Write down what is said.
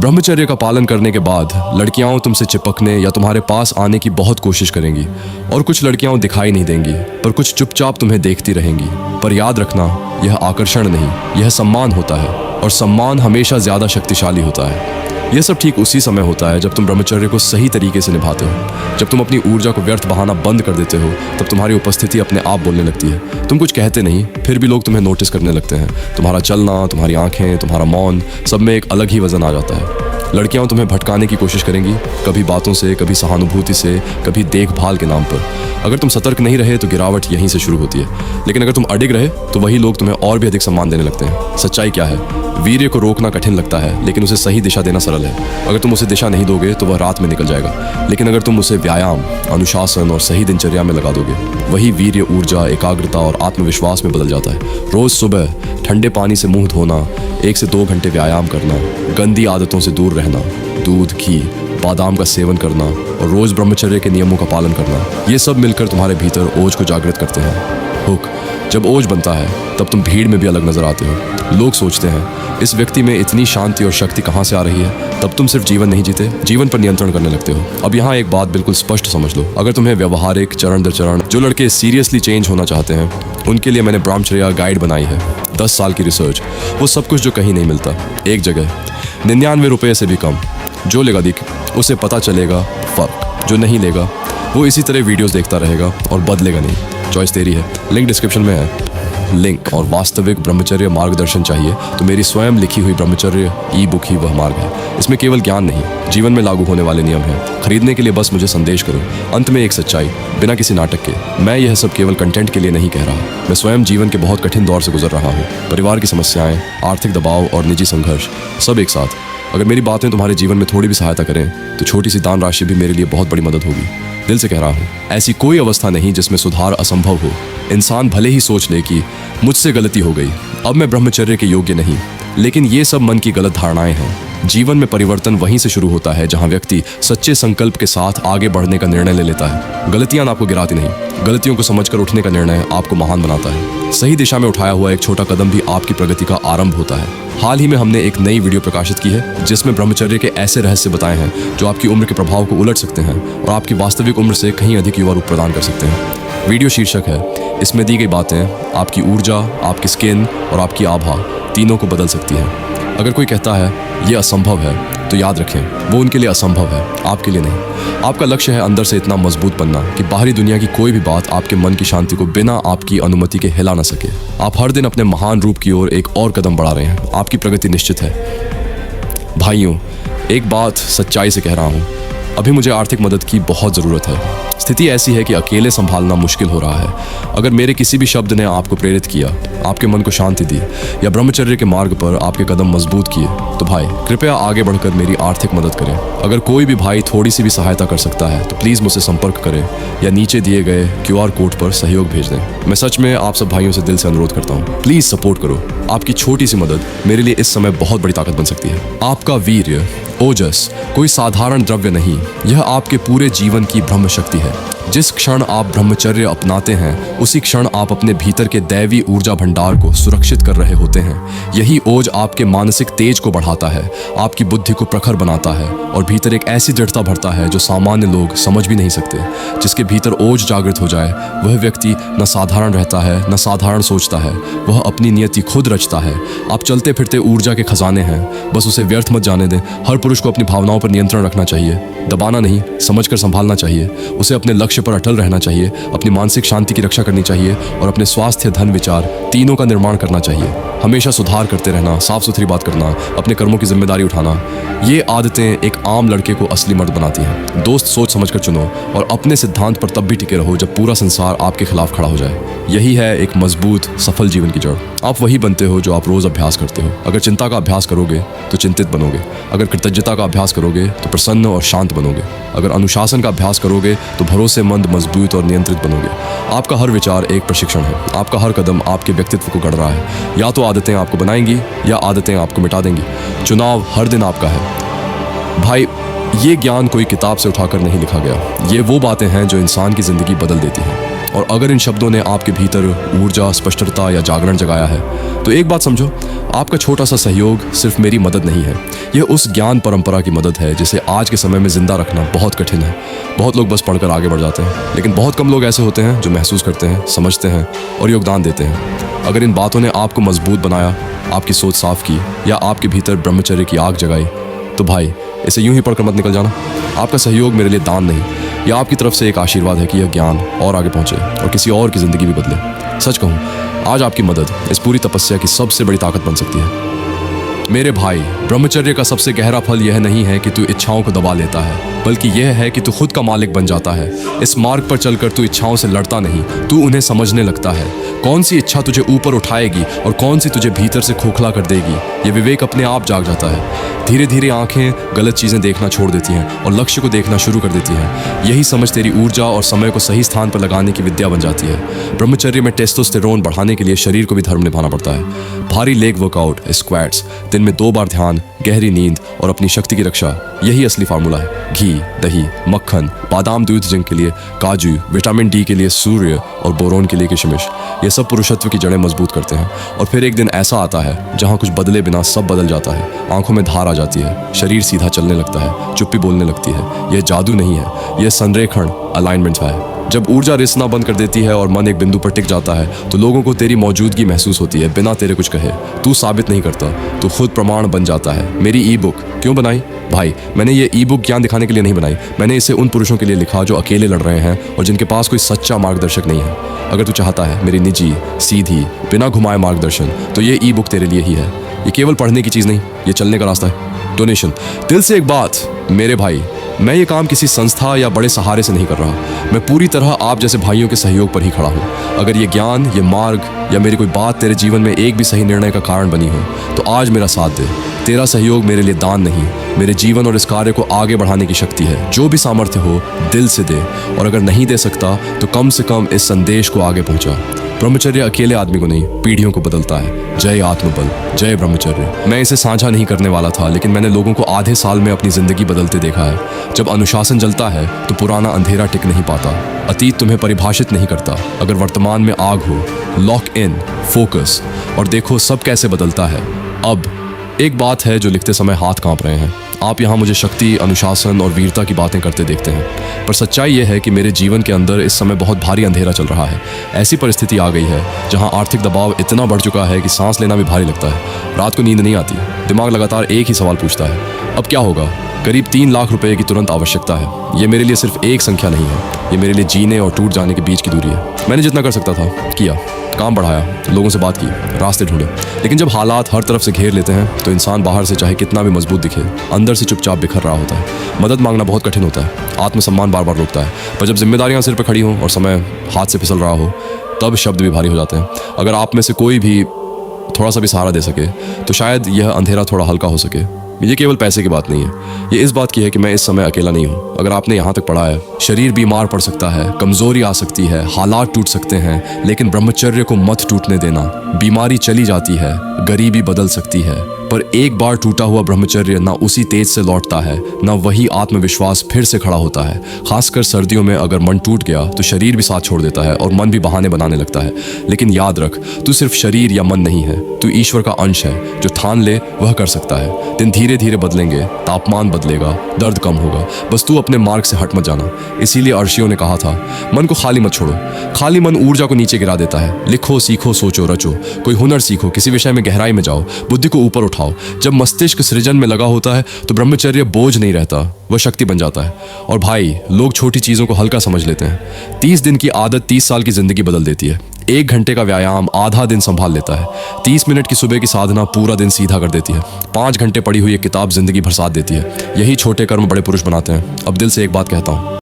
ब्रह्मचर्य का पालन करने के बाद लड़कियां तुमसे चिपकने या तुम्हारे पास आने की बहुत कोशिश करेंगी और कुछ लड़कियां दिखाई नहीं देंगी पर कुछ चुपचाप तुम्हें देखती रहेंगी। पर याद रखना, यह आकर्षण नहीं, यह सम्मान होता है और सम्मान हमेशा ज़्यादा शक्तिशाली होता है। यह सब ठीक उसी समय होता है जब तुम ब्रह्मचर्य को सही तरीके से निभाते हो। जब तुम अपनी ऊर्जा को व्यर्थ बहाना बंद कर देते हो तब तुम्हारी उपस्थिति अपने आप बोलने लगती है। तुम कुछ कहते नहीं, फिर भी लोग तुम्हें नोटिस करने लगते हैं। तुम्हारा चलना, तुम्हारी आंखें, तुम्हारा मौन, सब में एक अलग ही वजन आ जाता है। लड़कियां तुम्हें भटकाने की कोशिश करेंगी, कभी बातों से, कभी सहानुभूति से, कभी देखभाल के नाम पर। अगर तुम सतर्क नहीं रहे तो गिरावट यहीं से शुरू होती है, लेकिन अगर तुम अडिग रहे तो वही लोग तुम्हें और भी अधिक सम्मान देने लगते हैं। सच्चाई क्या है? वीर्य को रोकना कठिन लगता है, लेकिन उसे सही दिशा देना सरल है। अगर तुम उसे दिशा नहीं दोगे तो वह रात में निकल जाएगा, लेकिन अगर तुम उसे व्यायाम, अनुशासन और सही दिनचर्या में लगा दोगे, वही वीर्य ऊर्जा, एकाग्रता और आत्मविश्वास में बदल जाता है। रोज सुबह ठंडे पानी से मुंह धोना, 1 से 2 घंटे व्यायाम करना, गंदी आदतों से दूर रहना, दूध, घी, बादाम का सेवन करना और रोज ब्रह्मचर्य के नियमों का पालन करना, ये सब मिलकर तुम्हारे भीतर ओज को जागृत करते हैं। हुक, जब ओज बनता है तब तुम भीड़ में भी अलग नजर आते हो। लोग सोचते हैं इस व्यक्ति में इतनी शांति और शक्ति कहाँ से आ रही है। तब तुम सिर्फ जीवन नहीं जीते, जीवन पर नियंत्रण करने लगते हो। अब यहाँ एक बात बिल्कुल स्पष्ट समझ लो, अगर तुम्हें व्यवहारिक चरण दर चरण जो लड़के सीरियसली चेंज होना चाहते हैं, उनके लिए मैंने ब्रह्मचर्य गाइड बनाई है। 10 साल की रिसर्च, वो सब कुछ जो कहीं नहीं मिलता, एक जगह, 99 रुपये से भी कम। जो लेगा दिख, उसे पता चलेगा फर्क। जो नहीं लेगा वो इसी तरह वीडियोस देखता रहेगा और बदलेगा नहीं। चॉइस तेरी है, लिंक डिस्क्रिप्शन में है। लिंक और वास्तविक ब्रह्मचर्य मार्गदर्शन चाहिए तो मेरी स्वयं लिखी हुई ब्रह्मचर्य ई बुक ही वह मार्ग है। इसमें केवल ज्ञान नहीं, जीवन में लागू होने वाले नियम हैं। खरीदने के लिए बस मुझे संदेश करो। अंत में एक सच्चाई, बिना किसी नाटक के, मैं यह सब केवल कंटेंट के लिए नहीं कह रहा। मैं स्वयं जीवन के बहुत कठिन दौर से गुजर रहा हूँ। परिवार की समस्याएं, आर्थिक दबाव और निजी संघर्ष, सब एक साथ। अगर मेरी बातें तुम्हारे जीवन में थोड़ी भी सहायता करें तो छोटी सी दान राशि भी मेरे लिए बहुत बड़ी मदद होगी। दिल से कह रहा हूँ, ऐसी कोई अवस्था नहीं जिसमें सुधार असंभव हो। इंसान भले ही सोच ले कि मुझसे गलती हो गई, अब मैं ब्रह्मचर्य के योग्य नहीं, लेकिन ये सब मन की गलत धारणाएं हैं। जीवन में परिवर्तन वहीं से शुरू होता है जहां व्यक्ति सच्चे संकल्प के साथ आगे बढ़ने का निर्णय ले लेता है। गलतियां आपको गिराती नहीं, गलतियों को समझकर उठने का निर्णय आपको महान बनाता है। सही दिशा में उठाया हुआ एक छोटा कदम भी आपकी प्रगति का आरंभ होता है। हाल ही में हमने एक नई वीडियो प्रकाशित की है जिसमें ब्रह्मचर्य के ऐसे रहस्य बताए हैं जो आपकी उम्र के प्रभाव को उलट सकते हैं और आपकी वास्तविक उम्र से कहीं अधिक युवा रूप प्रदान कर सकते हैं। वीडियो शीर्षक है, इसमें दी गई बातें आपकी ऊर्जा, आपकी स्किन और आपकी आभा तीनों को बदल सकती है। अगर कोई कहता है ये असंभव है तो याद रखें, वो उनके लिए असंभव है, आपके लिए नहीं। आपका लक्ष्य है अंदर से इतना मजबूत बनना कि बाहरी दुनिया की कोई भी बात आपके मन की शांति को बिना आपकी अनुमति के हिला ना सके। आप हर दिन अपने महान रूप की ओर एक और कदम बढ़ा रहे हैं। आपकी प्रगति निश्चित है। भाइयों, एक बात सच्चाई से कह रहा हूँ, अभी मुझे आर्थिक मदद की बहुत ज़रूरत है। स्थिति ऐसी है कि अकेले संभालना मुश्किल हो रहा है। अगर मेरे किसी भी शब्द ने आपको प्रेरित किया, आपके मन को शांति दी या ब्रह्मचर्य के मार्ग पर आपके कदम मजबूत किए, तो भाई कृपया आगे बढ़कर मेरी आर्थिक मदद करें। अगर कोई भी भाई थोड़ी सी भी सहायता कर सकता है तो प्लीज़ मुझसे संपर्क करें या नीचे दिए गए QR कोड पर सहयोग भेज दें। मैं सच में आप सब भाइयों से दिल से अनुरोध करता हूँ, प्लीज़ सपोर्ट करो। आपकी छोटी सी मदद मेरे लिए इस समय बहुत बड़ी ताकत बन सकती है। आपका वीर्य, ओजस कोई साधारण द्रव्य नहीं, यह आपके पूरे जीवन की ब्रह्म शक्ति है। जिस क्षण आप ब्रह्मचर्य अपनाते हैं उसी क्षण आप अपने भीतर के दैवी ऊर्जा भंडार को सुरक्षित कर रहे होते हैं। यही ओज आपके मानसिक तेज को बढ़ाता है, आपकी बुद्धि को प्रखर बनाता है और भीतर एक ऐसी दृढ़ता भरता है जो सामान्य लोग समझ भी नहीं सकते। जिसके भीतर ओज जागृत हो जाए वह व्यक्ति न साधारण रहता है, न साधारण सोचता है, वह अपनी नियति खुद रचता है। आप चलते फिरते ऊर्जा के खजाने हैं, बस उसे व्यर्थ मत जाने दें। हर पुरुष को अपनी भावनाओं पर नियंत्रण रखना चाहिए, दबाना नहीं, समझकर संभालना चाहिए। उसे अपने लक्ष्य पर अटल रहना चाहिए, अपनी मानसिक शांति की रक्षा करनी चाहिए और अपने स्वास्थ्य, धन, विचार तीनों का निर्माण करना चाहिए। हमेशा सुधार करते रहना, साफ सुथरी बात करना, अपने कर्मों की जिम्मेदारी उठाना, ये आदतें एक आम लड़के को असली मर्द बनाती हैं। दोस्त सोच समझकर चुनो और अपने सिद्धांत पर तब भी टिके रहो जब पूरा संसार आपके खिलाफ खड़ा हो जाए। यही है एक मजबूत सफल जीवन की जड़। आप वही बनते हो जो आप रोज अभ्यास करते हो। अगर चिंता का अभ्यास करोगे तो चिंतित बनोगे, अगर कृतज्ञता का अभ्यास करोगे तो प्रसन्न और शांत बनोगे, अगर अनुशासन का अभ्यास करोगे तो भरोसेमंद, मजबूत और नियंत्रित बनोगे। आपका हर विचार एक प्रशिक्षण है, आपका हर कदम आपके व्यक्तित्व को गढ़ रहा है। या तो आदतें आपको बनाएंगी या आदतें आपको मिटा देंगी। चुनाव हर दिन आपका है। भाई, ये ज्ञान कोई किताब से उठाकर नहीं लिखा गया, ये वो बातें हैं जो इंसान की जिंदगी बदल देती हैं। और अगर इन शब्दों ने आपके भीतर ऊर्जा, स्पष्टता या जागरण जगाया है तो एक बात समझो, आपका छोटा सा सहयोग सिर्फ मेरी मदद नहीं है, यह उस ज्ञान परंपरा की मदद है जिसे आज के समय में जिंदा रखना बहुत कठिन है। बहुत लोग बस पढ़कर आगे बढ़ जाते हैं, लेकिन बहुत कम लोग ऐसे होते हैं जो महसूस करते हैं, समझते हैं और योगदान देते हैं। अगर इन बातों ने आपको मजबूत बनाया, आपकी सोच साफ की या आपके भीतर ब्रह्मचर्य की आग जगाई, तो भाई इसे यूं ही पढ़कर मत निकल जाना। आपका सहयोग मेरे लिए दान नहीं, यह आपकी तरफ से एक आशीर्वाद है कि यह ज्ञान और आगे पहुंचे और किसी और की ज़िंदगी भी बदले। सच कहूँ, आज आपकी मदद इस पूरी तपस्या की सबसे बड़ी ताकत बन सकती है। मेरे भाई, ब्रह्मचर्य का सबसे गहरा फल यह नहीं है कि तू इच्छाओं को दबा लेता है, बल्कि यह है कि तू खुद का मालिक बन जाता है। इस मार्ग पर चलकर तू इच्छाओं से लड़ता नहीं, तू उन्हें समझने लगता है। कौन सी इच्छा तुझे ऊपर उठाएगी और कौन सी तुझे भीतर से खोखला कर देगी, ये विवेक अपने आप जाग जाता है। धीरे धीरे आंखें गलत चीज़ें देखना छोड़ देती हैं और लक्ष्य को देखना शुरू कर देती हैं। यही समझ तेरी ऊर्जा और समय को सही स्थान पर लगाने की विद्या बन जाती है। ब्रह्मचर्य में टेस्टोस्टेरोन बढ़ाने के लिए शरीर को भी धर्म निभाना पड़ता है। भारी लेग वर्कआउट, स्क्वाट्स, दिन में 2 बार ध्यान, गहरी नींद और अपनी शक्ति की रक्षा, यही असली फार्मूला है। घी, दही, मक्खन, बादाम दूध जिंक के लिए काजू, विटामिन डी के लिए सूर्य और बोरोन के लिए किशमिश, ये सब पुरुषत्व की जड़ें मजबूत करते हैं। और फिर एक दिन ऐसा आता है जहाँ कुछ बदले बिना सब बदल जाता है। आंखों में धार आ जाती है, शरीर सीधा चलने लगता है, चुप्पी बोलने लगती है। यह जादू नहीं है, यह संरेखण, अलाइनमेंट है। जब ऊर्जा रिसना बंद कर देती है और मन एक बिंदु पर टिक जाता है तो लोगों को तेरी मौजूदगी महसूस होती है बिना तेरे कुछ कहे। तू साबित नहीं करता, तू खुद प्रमाण बन जाता है। मेरी ई बुक क्यों बनाई? भाई, मैंने ये ई बुक ज्ञान दिखाने के लिए नहीं बनाई। मैंने इसे उन पुरुषों के लिए लिखा जो अकेले लड़ रहे हैं और जिनके पास कोई सच्चा मार्गदर्शक नहीं है। अगर तू चाहता है मेरी निजी, सीधी, बिना घुमाए मार्गदर्शन, तो ये ई बुक तेरे लिए ही है। ये केवल पढ़ने की चीज़ नहीं, ये चलने का रास्ता है। डोनेशन। दिल से एक बात मेरे भाई, मैं ये काम किसी संस्था या बड़े सहारे से नहीं कर रहा। मैं पूरी तरह आप जैसे भाइयों के सहयोग पर ही खड़ा हूँ। अगर ये ज्ञान, ये मार्ग या मेरी कोई बात तेरे जीवन में एक भी सही निर्णय का कारण बनी हो तो आज मेरा साथ दे। तेरा सहयोग मेरे लिए दान नहीं, मेरे जीवन और इस कार्य को आगे बढ़ाने की शक्ति है। जो भी सामर्थ्य हो दिल से दे, और अगर नहीं दे सकता तो कम से कम इस संदेश को आगे पहुँचा। ब्रह्मचर्य अकेले आदमी को नहीं, पीढ़ियों को बदलता है। जय आत्मबल, जय ब्रह्मचर्य। मैं इसे साझा नहीं करने वाला था, लेकिन मैंने लोगों को आधे साल में अपनी जिंदगी बदलते देखा है। जब अनुशासन जलता है तो पुराना अंधेरा टिक नहीं पाता। अतीत तुम्हें परिभाषित नहीं करता। अगर वर्तमान में आग हो, लॉक इन, फोकस और देखो सब कैसे बदलता है। अब एक बात है जो लिखते समय हाथ कांप रहे हैं। आप यहाँ मुझे शक्ति, अनुशासन और वीरता की बातें करते देखते हैं, पर सच्चाई यह है कि मेरे जीवन के अंदर इस समय बहुत भारी अंधेरा चल रहा है। ऐसी परिस्थिति आ गई है जहाँ आर्थिक दबाव इतना बढ़ चुका है कि सांस लेना भी भारी लगता है। रात को नींद नहीं आती, दिमाग लगातार एक ही सवाल पूछता है, अब क्या होगा? करीब 3 लाख रुपए की तुरंत आवश्यकता है। ये मेरे लिए सिर्फ एक संख्या नहीं है, ये मेरे लिए जीने और टूट जाने के बीच की दूरी है। मैंने जितना कर सकता था किया, काम बढ़ाया, लोगों से बात की, रास्ते ढूंढे, लेकिन जब हालात हर तरफ से घेर लेते हैं तो इंसान बाहर से चाहे कितना भी मजबूत दिखे, अंदर से चुपचाप बिखर रहा होता है। मदद मांगना बहुत कठिन होता है, आत्मसम्मान बार बार रोकता है, पर जब जिम्मेदारियां सिर पर खड़ी हों और समय हाथ से फिसल रहा हो तब शब्द भी भारी हो जाते हैं। अगर आप में से कोई भी थोड़ा सा भी सहारा दे सके तो शायद यह अंधेरा थोड़ा हल्का हो सके। ये केवल पैसे की बात नहीं है, ये इस बात की है कि मैं इस समय अकेला नहीं हूँ। अगर आपने यहाँ तक पढ़ा है, शरीर बीमार पड़ सकता है, कमजोरी आ सकती है, हालात टूट सकते हैं, लेकिन ब्रह्मचर्य को मत टूटने देना। बीमारी चली जाती है, गरीबी बदल सकती है, पर एक बार टूटा हुआ ब्रह्मचर्य ना उसी तेज से लौटता है, ना वही आत्मविश्वास फिर से खड़ा होता है। खासकर सर्दियों में अगर मन टूट गया तो शरीर भी साथ छोड़ देता है और मन भी बहाने बनाने लगता है। लेकिन याद रख, तू सिर्फ शरीर या मन नहीं है, तू ईश्वर का अंश है। जो ठान ले वह कर सकता है। दिन धीरे धीरे बदलेंगे, तापमान बदलेगा, दर्द कम होगा, बस तू अपने मार्ग से हट मत जाना। इसीलिए अर्षियों ने कहा था, मन को खाली मत छोड़ो। खाली मन ऊर्जा को नीचे गिरा देता है। लिखो, सीखो, सोचो, रचो, कोई हुनर सीखो, किसी विषय में गहराई में जाओ, बुद्धि को ऊपर उठाओ। जब मस्तिष्क सृजन में लगा होता है तो ब्रह्मचर्य बोझ नहीं रहता, वह शक्ति बन जाता है। और भाई, लोग छोटी चीजों को हल्का समझ लेते हैं। 30 दिन की आदत 30 साल की जिंदगी बदल देती है। 1 घंटे का व्यायाम आधा दिन संभाल लेता है। 30 मिनट की सुबह की साधना पूरा दिन सीधा कर देती है। 5 घंटे पढ़ी हुई एक किताब जिंदगी भर साथ देती है। यही छोटे कर्म बड़े पुरुष बनाते हैं। अब दिल से एक बात कहता हूँ,